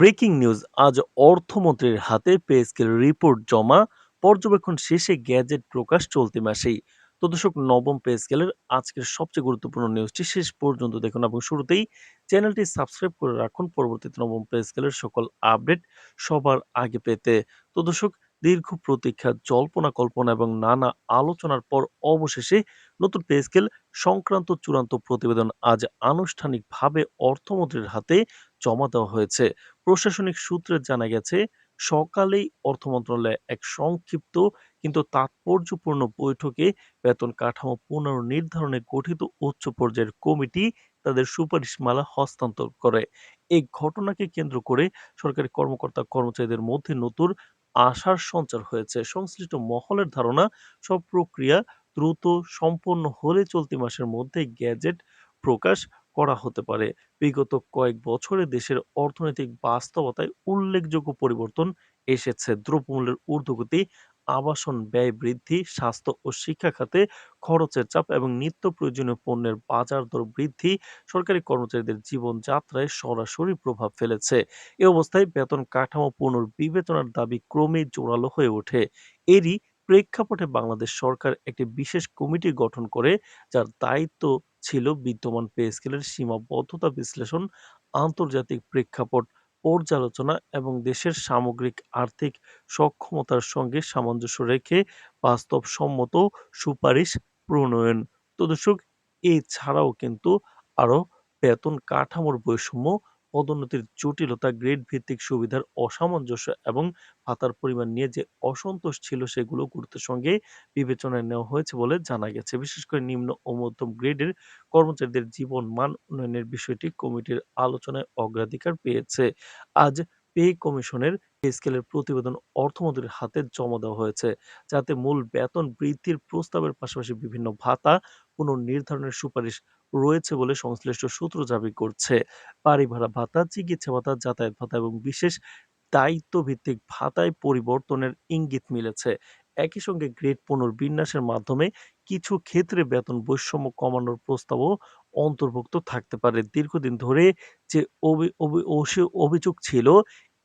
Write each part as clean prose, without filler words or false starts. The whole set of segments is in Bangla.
ব্রেকিং নিউজ আজ অর্থমন্ত্রীর হাতে পে স্কেল রিপোর্ট জমা পর্যবেক্ষণ শেষে গ্যাজেট প্রকাশ চলতি মাসেই। তো দর্শক, নবম পে স্কেলের আজকের সবচেয়ে গুরুত্বপূর্ণ নিউজটি শেষ পর্যন্ত দেখুন এবং শুরুতেই চ্যানেলটি সাবস্ক্রাইব করে রাখুন পরবর্তীতে নবম পে স্কেলের সকল আপডেট সবার আগে পেতে। তো দর্শক, দীর্ঘ প্রতীক্ষা, জল্পনা কল্পনা এবং নানা আলোচনার পর অবশেষে নতুন পে স্কেল সংক্রান্ত চূড়ান্ত প্রতিবেদন আজ আনুষ্ঠানিকভাবে অর্থমন্ত্রীর হাতে জমা দেওয়া হয়েছে। প্রশাসনিক সূত্রে জানা গেছে, সকালেই অর্থ মন্ত্রণালয়ে এক সংক্ষিপ্ত কিন্তু তাৎপর্যপূর্ণ বৈঠকে বেতন কাঠামো পুনর্নির্ধারণে গঠিত উচ্চ পর্যায়ের কমিটি তাদের সুপারিশমালা হস্তান্তর করে। এই ঘটনাকে কেন্দ্র করে সরকারি কর্মকর্তা কর্মচারীদের মধ্যে নতুন আশার সঞ্চার হয়েছে। সংশ্লিষ্ট মহলের ধারণা, সব প্রক্রিয়া দ্রুত সম্পন্ন হলে চলতি মাসের মধ্যে গ্যাজেট প্রকাশ করা হতে পারে। বিগত কয়েক বছরে দেশের অর্থনৈতিক বাস্তবতায় উল্লেখযোগ্য পরিবর্তন এসেছে। দ্রব্যমূল্যের ঊর্ধ্বগতি, আবাসন ব্যয় বৃদ্ধি, স্বাস্থ্য ও শিক্ষা খাতে খরচের চাপ এবং নিত্য প্রয়োজনীয় পণ্যের বাজার দর বৃদ্ধি সরকারি কর্মচারীদের জীবনযাত্রায় সরাসরি প্রভাব ফেলেছে। এ অবস্থায় বেতন কাঠামো পুনর্বিবেচনার দাবি ক্রমেই জোরালো হয়ে ওঠে। এরই প্রেক্ষাপটে বাংলাদেশ সরকার একটি বিশেষ কমিটি গঠন করে, যার দায়িত্ব ছিল বিদ্যমান পে স্কেলের সীমাবদ্ধতা বিশ্লেষণ, আন্তর্জাতিক প্রেক্ষাপট পর্যালোচনা এবং দেশের সামগ্রিক আর্থিক সক্ষমতার সঙ্গে সামঞ্জস্য রেখে বাস্তবসম্মত সুপারিশ প্রণয়ন। তো দর্শক, এছাড়াও কিন্তু আরো বেতন কাঠামোর বৈষম্য, পদোন্নতির জটিলতা, গ্রেড ভিত্তিক সুবিধার অসামঞ্জস্য এবং ভাতার পরিমাণ নিয়ে যে অসন্তোষ ছিল, সেগুলো গুরুত্বের সঙ্গে বিবেচনায় নেওয়া হয়েছে বলে জানা গেছে। বিশেষ করে নিম্ন ও মধ্যম গ্রেডের কর্মচারীদের জীবন মান উন্নয়নের বিষয়টি কমিটির আলোচনায় অগ্রাধিকার পেয়েছে। আজ পে কমিশনের পে স্কেলের প্রতিবেদন অর্থমন্ত্রীর হাতে জমা দেওয়া হয়েছে, যাতে মূল বেতন বৃদ্ধির প্রস্তাবের পাশাপাশি বিভিন্ন ভাতা পুনর্নির্ধারণের সুপারিশ রয়েছে বলে সংশ্লিষ্ট সূত্র দাবি করছে। বাড়ি ভাড়া ভাতা, চিকিৎসা ভাতা, যাতায়াত ভাতা এবং বিশেষ দায়িত্বভিত্তিক ভাতায় পরিবর্তনের ইঙ্গিত মিলেছে। একই সঙ্গে গ্রেড পুনর্বিন্যাসের মাধ্যমে কিছু ক্ষেত্রে বেতন বৈষম্য কমানোর প্রস্তাবও অন্তর্ভুক্ত থাকতে পারে। দীর্ঘদিন ধরে যে অভিযোগ ছিল,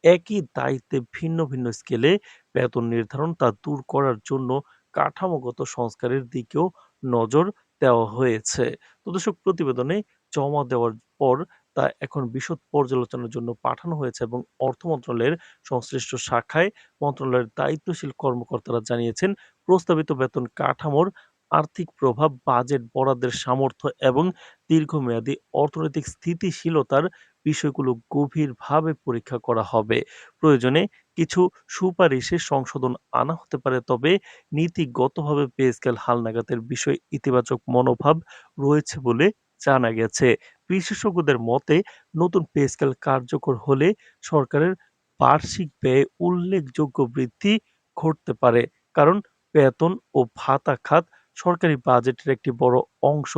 একই দায়িত্বে ভিন্ন ভিন্ন স্কেলে বেতন নির্ধারণ, তা দূর করার জন্য কাঠামোগত সংস্কারের দিকেও নজর দেওয়া হয়েছে। তো দর্শক, প্রতিবেদনে জমা দেওয়ার পর তা এখন বিশদ পর্যালোচনার জন্য পাঠানো হয়েছে এবং অর্থ মন্ত্রণালয়ের সংশ্লিষ্ট শাখায় মন্ত্রণালয়ের দায়িত্বশীল কর্মকর্তারা জানিয়েছেন, প্রস্তাবিত বেতন কাঠামোর আর্থিক প্রভাব, বাজেট বরাদ্দের সামর্থ্য এবং দীর্ঘমেয়াদী অর্থনৈতিক স্থিতিশীলতার বিষয়গুলো গভীরভাবে পরীক্ষা করা হবে। প্রয়োজনে কিছু সুপারিশে সংশোধন আনা হতে পারে, তবে নীতিগতভাবে পে স্কেল হালনাগাদের বিষয়ে ইতিবাচক মনোভাব রয়েছে বলে জানা গেছে। বিশেষজ্ঞদের মতে, নতুন পে স্কেল কার্যকর হলে সরকারের বার্ষিক ব্যয়ে উল্লেখযোগ্য বৃদ্ধি ঘটতে পারে, কারণ বেতন ও ভাতা খাত সরকারি বাজেটের একটি বড় অংশ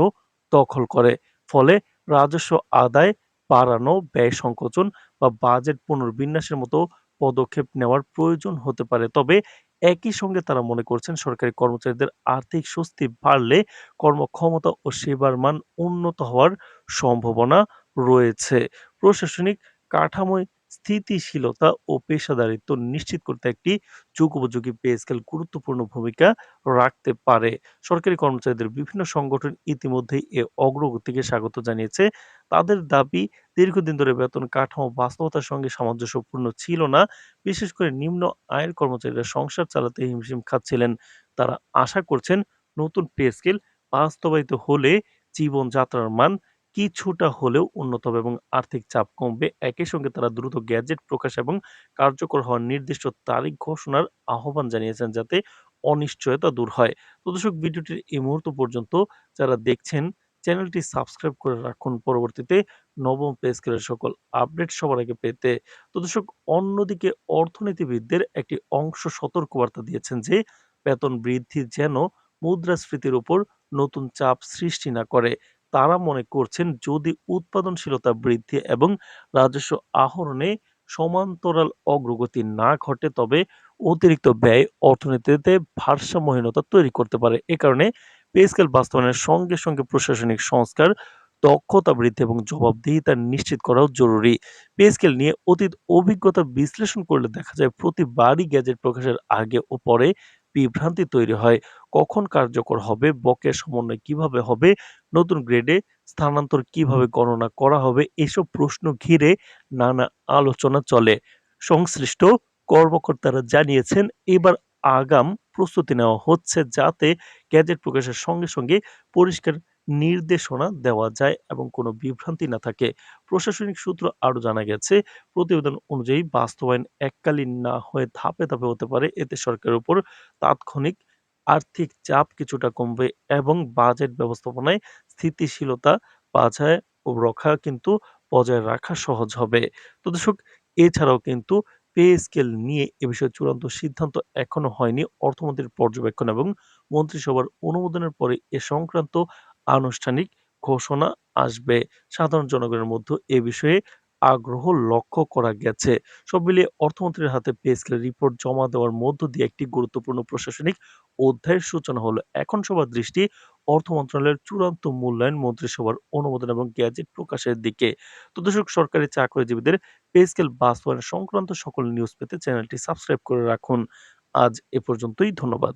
দখল করে। ফলে রাজস্ব আদায় বাড়ানো, ব্যয় সংকোচন বা বাজেট পুনর্বিন্যাসের মতো পদক্ষেপ নেওয়ার প্রয়োজন হতে পারে। তবে একই সঙ্গে তারা মনে করছেন, সরকারি কর্মচারীদের আর্থিক স্বস্তি বাড়লে কর্মক্ষমতা ও সেবার মান উন্নত হওয়ার সম্ভাবনা রয়েছে। প্রশাসনিক কাঠামোয় স্থিতিশীলতা ও পেশাদারিত্ব নিশ্চিত করতে একটি যুগোপযোগী পে স্কেল গুরুত্বপূর্ণ ভূমিকা রাখতে পারে। সরকারি কর্মচারীদের বিভিন্ন সংগঠন ইতিমধ্যেই এ অগ্রগতিকে স্বাগত জানিয়েছে। তাদের দাবি, দীর্ঘদিন ধরে বেতন কাঠামো বাস্তবতার সঙ্গে সামঞ্জস্যপূর্ণ ছিল না। বিশেষ করে নিম্ন আয়ের কর্মচারীরা সংসার চালাতে হিমশিম খাচ্ছিলেন। তারা আশা করছেন, নতুন পে স্কেল বাস্তবায়িত হলে জীবনযাত্রার মান কিছুটা হলেও উন্নত হবে এবং আর্থিক চাপ কমবে। একই সঙ্গে তারা দ্রুত গ্যাজেট প্রকাশ এবং কার্যকর হওয়ার নির্দিষ্ট তারিখ ঘোষণার আহ্বান জানিয়েছেন, যাতে অনিশ্চয়তা দূর হয়। তো দর্শক, ভিডিওটির এই মুহূর্ত পর্যন্ত যারা দেখছেন, চ্যানেলটি সাবস্ক্রাইব করে রাখুন পরবর্তীতে নবম পে স্কেলের সকল আপডেট সবার আগে পেতে। তো দর্শক, অন্যদিকে অর্থনীতিবিদদের একটি অংশ সতর্কবার্তা দিয়েছেন যে, বেতন বৃদ্ধি যেন মুদ্রাস্ফীতির উপর নতুন চাপ সৃষ্টি না করে। তারা মনে করছেন, যদি উৎপাদনশীলতা বৃদ্ধি এবং রাজস্ব আহরণে সমান্তরাল অগ্রগতি না ঘটে, তবে অতিরিক্ত ব্যয় অর্থনীতিতে ভারসাম্যহীনতা তৈরি করতে পারে। এ কারণে পে স্কেল বাস্তবায়নের সঙ্গে সঙ্গে প্রশাসনিক সংস্কার দক্ষতা বৃদ্ধি এবং জবাবদিহিতা নিশ্চিত করাও জরুরি। পে স্কেল নিয়ে অতীত অভিজ্ঞতা বিশ্লেষণ করলে দেখা যায় প্রতিবারই গ্যাজেট প্রকাশের আগে ও পরে বিভ্রান্তি তৈরি হয়। কখন কার্যকর হবে, বকেয়া সমন্বয় কিভাবে হবে, নতুন গ্রেডে স্থানান্তর কিভাবে গণনা করা হবে, এসব প্রশ্ন ঘিরে নানা আলোচনা চলে। সংশ্লিষ্ট কর্মকর্তারা জানিয়েছেন এবার আগাম প্রস্তুতি নেওয়া হচ্ছে যাতে গ্যাজেট প্রকাশের সঙ্গে সঙ্গে পরিষ্কার নির্দেশনা দেওয়া যায় এবং কোনো বিভ্রান্তি না থাকে। প্রশাসনিক সূত্র আরও জানা গেছে, প্রতিবেদন অনুযায়ী বাস্তবায়ন এককালীন না হয়ে ধাপে ধাপে হতে পারে। এতে সরকারের উপর তাৎক্ষণিক আর্থিক চাপ কিছুটা কমবে এবং বাজেট ব্যবস্থাপনায় স্থিতিশীলতা বাজায় ও রক্ষা কিন্তু বজায় রাখা সহজ হবে। তো দর্শক, এছাড়াও কিন্তু পে স্কেল নিয়ে এ বিষয়ে চূড়ান্ত সিদ্ধান্ত এখনো হয়নি। অর্থমন্ত্রীর পর্যবেক্ষণ এবং মন্ত্রিসভার অনুমোদনের পরে এ সংক্রান্ত আনুষ্ঠানিক ঘোষণা আসবে। সাধারণ জনগণের মধ্যে এ বিষয়ে আগ্রহ লক্ষ্য করা গেছে। সব মিলিয়ে অর্থমন্ত্রীর হাতে পে স্কেলের রিপোর্ট জমা দেওয়ার মধ্য দিয়ে একটি গুরুত্বপূর্ণ প্রশাসনিক অধ্যায়ের সূচনা হলো। এখন সবার দৃষ্টি অর্থ মন্ত্রণালয়ের চূড়ান্ত মূল্যায়ন, মন্ত্রিসভার অনুমোদন এবং গ্যাজেট প্রকাশের দিকে। তো দর্শক, সরকারি চাকরিজীবীদের পে স্কেল বাস্তবায়ন সংক্রান্ত সকল নিউজ পেতে চ্যানেলটি সাবস্ক্রাইব করে রাখুন। আজ এ পর্যন্তই। ধন্যবাদ।